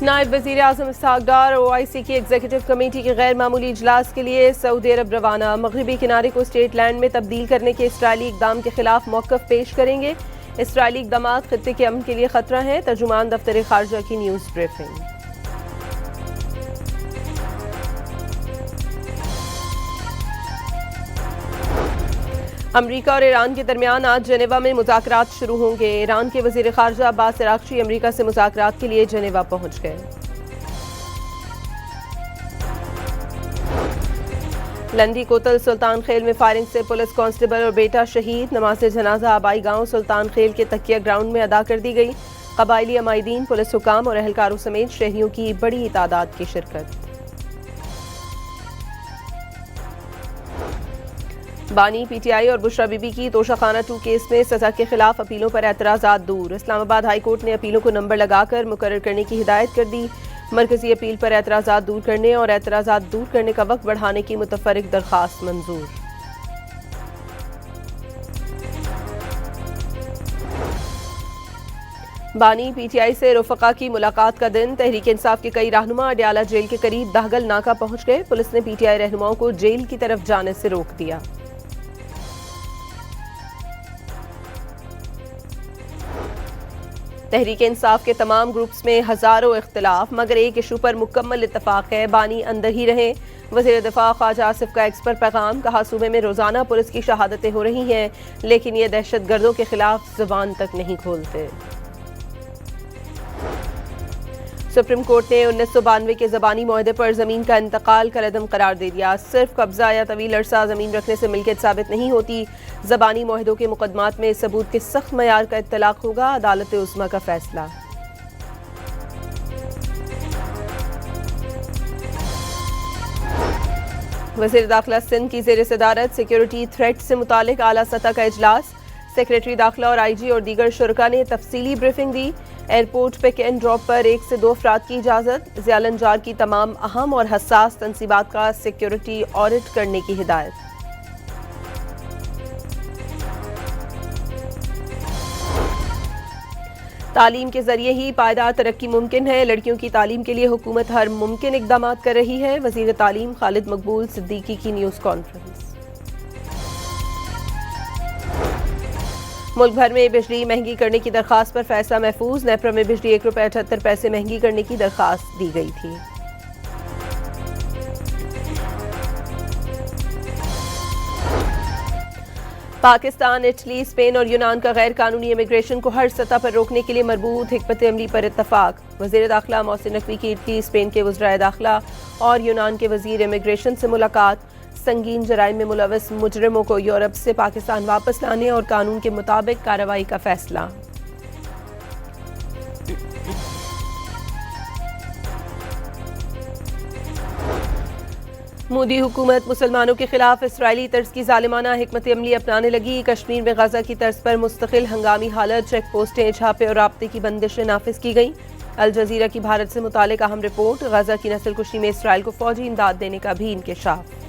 नायब वज़ीर आज़म इसहाक़ डार OIC की एग्जीक्यूटिव कमेटी के गैर मामूली इजलास के लिए सऊदी अरब रवाना। मगरबी किनारे को स्टेट लैंड में तब्दील करने के इसराइली इक़दाम के खिलाफ मौक़िफ़ पेश करेंगे। इसराइली इक़दाम ख़ित्ते के अमन के लिए ख़तरा है। तर्जुमान दफ्तर ख़ारजा की न्यूज़ ब्रीफिंग। अमरीका और ईरान के दरमियान आज जेनेवा में मुज़ाकरात शुरू होंगे। ईरान के वज़ीर ख़ारजा अब्बास अराग़ची अमरीका से मुज़ाकरात के लिए जेनेवा पहुंच गए। लंदी कोतल सुल्तान खेल में फायरिंग से पुलिस कांस्टेबल और बेटा शहीद। नमाज़ जनाजा आबाई गांव सुल्तान खेल के तकिया ग्राउंड में अदा कर दी गई। कबायली अमायदीन, पुलिस हुकाम और अहलकारों समेत शहरियों की बड़ी तादाद की शिरकत। बानी, PTI और बुशरा बीबी की तोशाखाना 2 केस में सजा के खिलाफ अपीलों पर एतराज़ात दूर। इस्लामाबाद हाई कोर्ट ने अपीलों को नंबर लगाकर मुकर्रर करने की हिदायत कर दी। मरकजी अपील पर एतराज़ात दूर करने और एतराज़ात दूर करने का वक्त बढ़ाने की मुतफर्रिक दरख्वास्त मंजूर। बानी, PTI से रुफ़क़ा की मुलाकात का दिन। तहरीक इंसाफ के कई रहनुमा अडयाला जेल के करीब दाहगल नाका पहुंच गए। पुलिस ने PTI रहनुमाओं को जेल की तरफ जाने से रोक दिया। तहरीक इंसाफ के तमाम ग्रुप्स में हजारों इख्तिलाफ, मगर एक इशू पर मुकम्मल इत्तफाक है, बानी अंदर ही रहें। वज़ीर दिफा ख्वाजा आसिफ का एक्स पर पैगाम। कहा, सूबे में रोजाना पुलिस की शहादतें हो रही हैं, लेकिन ये दहशत गर्दों के खिलाफ जुबान तक नहीं खोलते। सुप्रीम कोर्ट ने 1992 के ज़बानी मुआहदे पर ज़मीन का इंतकाल कलअदम करार दे दिया। सिर्फ कब्जा या तवील अरसा ज़मीन रखने से मिल्कियत साबित नहीं होती। ज़बानी मुआहदों के मुकदमात में सबूत के सख्त मयार का इत्तलाक होगा। अदालत उस्मा का फैसला। वज़ीर दाखिला सिंध की ज़ेर सदारत सिक्योरिटी थ्रेट से मुतालिक आला सतह का इजलास। सेक्रेटरी दाखिला और IG और दीगर शुरका ने तफसीली ब्रीफिंग दी। एयरपोर्ट पिक एंड ड्रॉप पर 1 से 2 अफराद की इजाज़त। ज़ियालंजार की तमाम अहम और हसास तनसीबात का सिक्योरिटी ऑडिट करने की हिदायत। तालीम के जरिए ही पायदार तरक्की मुमकिन है। लड़कियों की तालीम के लिए हुकूमत हर मुमकिन इक़दाम कर रही है। वज़ीर तालीम खालिद मकबूल सिद्दीकी की न्यूज़ कॉन्फ्रेंस। मुल्क भर में बिजली महंगी करने की दरख्वास्त पर फैसला महफूज। नेपरा में बिजली 1 रुपये 78 पैसे महंगी करने की दरख्वास्त दी गई थी। पाकिस्तान, इटली, स्पेन और यूनान का गैर कानूनी इमिग्रेशन को हर सतह पर रोकने के लिए मरबूत हिकमत अमली पर इत्तफाक। वज़ीर दाखिला मोहसिन नकवी की इटली, स्पेन के वज़राए दाखिला और यूनान के वज़ीर इमिग्रेशन से मुलाकात। संगीन जराइम में मुलव्वस मुजरिमों को यूरोप से पाकिस्तान वापस लाने और कानून के मुताबिक कार्रवाई का फैसला। मोदी हुकूमत मुसलमानों के खिलाफ इसराइली तर्ज की जालिमाना हिकमत अमली अपनाने लगी। कश्मीर में गजा की तर्ज पर मुस्तकिल हंगामी हालत, चेक पोस्टें, छापे और राब्ते की बंदिशें नाफिज की गई। अल जजीरा की भारत से मुतालिक अहम रिपोर्ट। गजा की नस्लकुशी में इसराइल को फौजी इमदाद देने का भी इंकशाफ।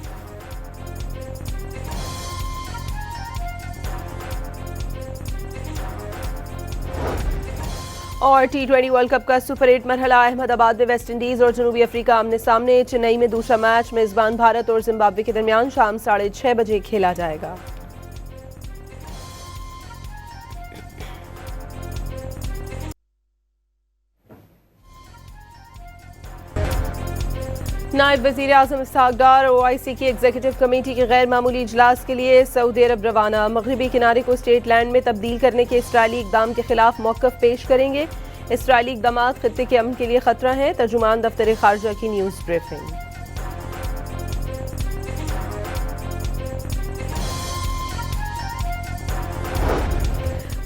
और T20 वर्ल्ड कप का सुपर 8 मरहला। अहमदाबाद में वेस्ट इंडीज और जनूबी अफ्रीका आमने सामने। चेन्नई में दूसरा मैच मेजबान भारत और जिम्बाब्वे के दरमियान शाम 6:30 बजे खेला जाएगा। नायब वज़ीर आज़म इसहाक़ डार OIC की एग्जीक्यूटिव कमेटी के गैर मामूली इजलास के लिए सऊदी अरब रवाना। मगरबी किनारे को स्टेट लैंड में तब्दील करने के इसराइली इक़दाम के खिलाफ मौक़िफ़ पेश करेंगे। इसराइली इक़दाम ख़ित्ते के अमन के लिए ख़तरा है। तर्जुमान दफ्तर ख़ारजा की न्यूज़ ब्रीफिंग।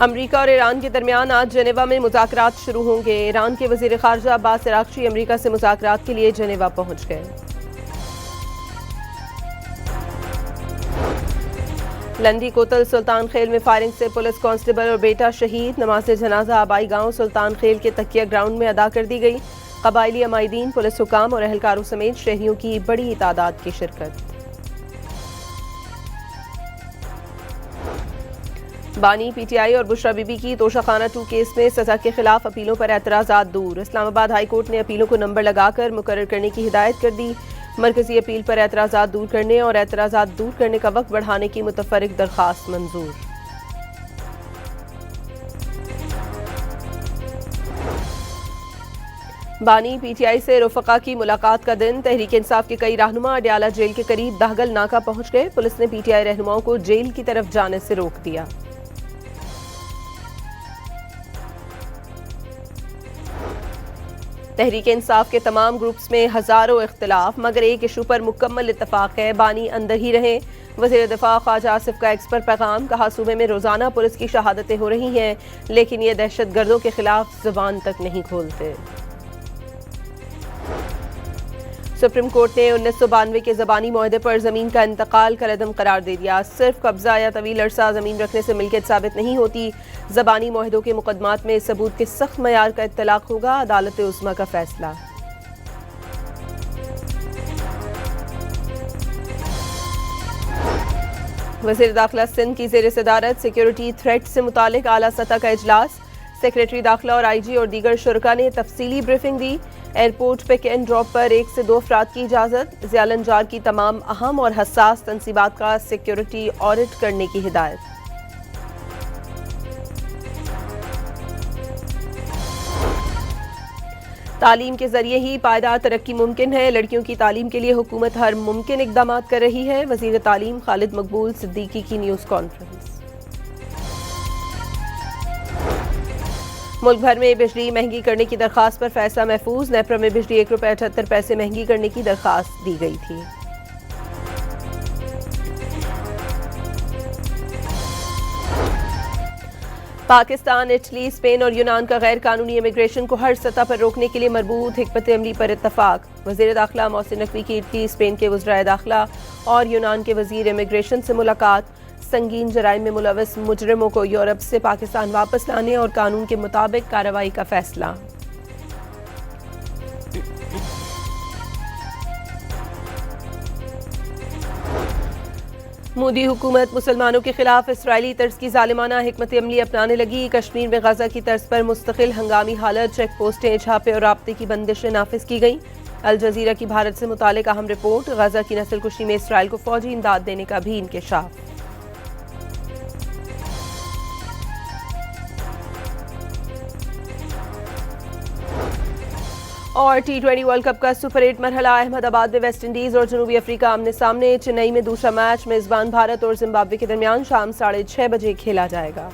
अमरीका और ईरान के दरमियान आज जेनेवा में मुज़ाकरात शुरू होंगे। ईरान के वज़ीर ख़ारजा अब्बास अराग़ची अमरीका से मुज़ाकरात के लिए जेनेवा पहुंच गए। लंदी कोतल सुल्तान खेल में फायरिंग से पुलिस कांस्टेबल और बेटा शहीद। नमाज़ जनाजा आबाई गांव सुल्तान खेल के तकिया ग्राउंड में अदा कर दी गई। कबायली अमायदीन, पुलिस हुकाम और अहलकारों समेत शहरियों की बड़ी तादाद की शिरकत। बानी पीटीआई और बुशरा बीबी की तोशाखाना 2 केस में सजा के खिलाफ अपीलों पर एतराज़ात दूर। इस्लामाबाद हाई कोर्ट ने अपीलों को नंबर लगाकर मुकर्रर करने की हिदायत कर दी। मरकजी अपील पर एतराज़ात दूर करने और एतराज़ात दूर करने का वक्त बढ़ाने की मुतफर्रिक दरख्वास्त मंजूर। बानी पीटीआई से रफ़का की मुलाकात का दिन। तहरीक इंसाफ के कई रहनुमा अडयाला जेल के करीब दाहगल नाका पहुंच गए। पुलिस ने पीटीआई रहनुमाओं को जेल की तरफ जाने से रोक दिया। तहरीक इंसाफ के तमाम ग्रुप्स में हजारों इख्तिलाफ, मगर एक इशू पर मुकम्मल इत्तफाक है, बानी अंदर ही रहें। वज़ीर दिफा ख्वाजा आसिफ का एक्स पर पैगाम, कहा सूबे में रोजाना पुलिस की शहादतें हो रही हैं, लेकिन ये दहशत गर्दों के खिलाफ जुबान तक नहीं खोलते। सुप्रीम कोर्ट ने 1992 के ज़बानी मुआहदे पर ज़मीन का इंतकाल कलअदम करार दे दिया। सिर्फ कब्जा या तवील अरसा ज़मीन रखने से मिल्कियत साबित नहीं होती। ज़बानी मुआहदों के मुकदमात में सबूत के सख्त मयार का इत्तलाक होगा, अदालत उस्मा का फैसला। वज़ीर दाखिला सिंध की ज़ेर सदारत सिक्योरिटी थ्रेट से मुतालिक आला सतह का इजलास। सेक्रेटरी दाखिला और आईजी और दीगर शुरका ने तफसीली ब्रीफिंग दी। एयरपोर्ट पिक एंड ड्रॉप पर 1 से 2 अफराद की इजाज़त। ज़ियालंजार की तमाम अहम और हसास तनसीबात का सिक्योरिटी ऑडिट करने की हिदायत। तालीम के जरिए ही पायदार तरक्की मुमकिन है। लड़कियों की तालीम के लिए हुकूमत हर मुमकिन इकदाम कर रही है। वज़ीर तालीम खालिद मकबूल सिद्दीकी की न्यूज़ कॉन्फ्रेंस। मुल्क भर में बिजली महंगी करने की दरख्वास्त पर फैसला महफूज। नेपरा में बिजली 1 रुपये 78 पैसे महंगी करने की दरख्वास्त दी गई थी। पाकिस्तान, इटली, स्पेन और यूनान का गैर कानूनी इमिग्रेशन को हर सतह पर रोकने के लिए मरबूत हिकमत अमली पर इत्तफाक। वज़ीर दाखिला मोहसिन नकवी की इटली, स्पेन के वज़राए दाखिला और यूनान के वज़ीर इमिग्रेशन से मुलाकात। संगीन जराइम में मुलव्वस मुजरिमों को यूरोप से पाकिस्तान वापस लाने और कानून के मुताबिक कार्रवाई का फैसला। मोदी हुकूमत मुसलमानों के खिलाफ इसराइली तर्ज की जालिमाना हिकमत अमली अपनाने लगी। कश्मीर में गजा की तर्ज पर मुस्तकिल हंगामी हालत, चेक पोस्टें, छापे और राब्ते की बंदिशें नाफिज की गई। अल जजीरा की भारत से मुतालिक अहम रिपोर्ट। गजा की नस्लकुशी में इसराइल को फौजी इमदाद देने का भी इंकशाफ। और T20 वर्ल्ड कप का सुपर 8 मरहला। अहमदाबाद में वेस्ट इंडीज और जनूबी अफ्रीका आमने सामने। चेन्नई में दूसरा मैच मेजबान भारत और जिम्बाब्वे के दरमियान शाम 6:30 बजे खेला जाएगा।